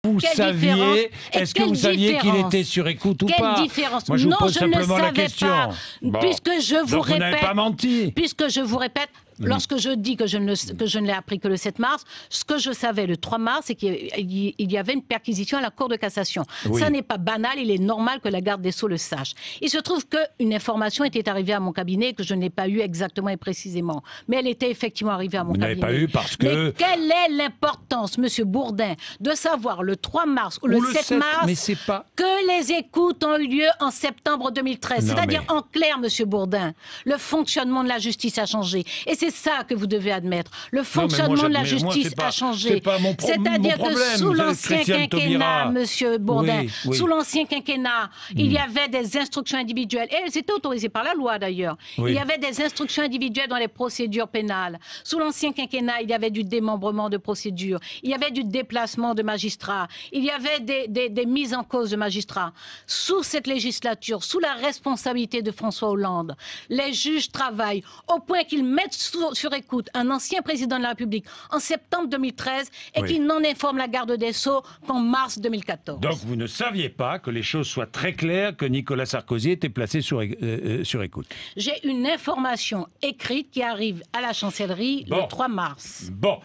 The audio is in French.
Vous saviez, est-ce que vous saviez qu'il était sur écoute ou pas? Quelle différence? Moi, je vous non, pose je ne simplement la savais question. pas. Bon. Puisque je vous Donc, répète, vous n'avez pas menti. Puisque je vous répète, lorsque je dis que je ne l'ai appris que le 7 mars, ce que je savais le 3 mars, c'est qu'il y avait une perquisition à la Cour de cassation. Oui. Ça n'est pas banal, il est normal que la garde des Sceaux le sache. Il se trouve qu'une information était arrivée à mon cabinet que je n'ai pas eue exactement et précisément. Mais elle était effectivement arrivée à mon cabinet. Vous n'avez pas eu parce que... Mais quelle est l'importance, Monsieur Bourdin, de savoir le 3 mars ou le 7 mars mais c'est pas... que les écoutes ont eu lieu en septembre 2013? C'est-à-dire, en clair, Monsieur Bourdin, le fonctionnement de la justice a changé. Et c'est ça que vous devez admettre. Le fonctionnement de la justice a changé. C'est-à-dire que sous l'ancien quinquennat, Monsieur Bourdin, sous l'ancien quinquennat, il y avait des instructions individuelles. Et elles étaient autorisées par la loi, d'ailleurs. Il y avait des instructions individuelles dans les procédures pénales. Sous l'ancien quinquennat, il y avait du démembrement de procédures. Il y avait du déplacement de magistrats. Il y avait des mises en cause de magistrats. Sous cette législature, sous la responsabilité de François Hollande, les juges travaillent au point qu'ils mettent sur écoute un ancien président de la République en septembre 2013 et qu'ils n'en informent la garde des Sceaux qu'en mars 2014. Donc vous ne saviez pas que les choses soient très claires, que Nicolas Sarkozy était placé sur écoute? J'ai une information écrite qui arrive à la chancellerie le 3 mars. Bon.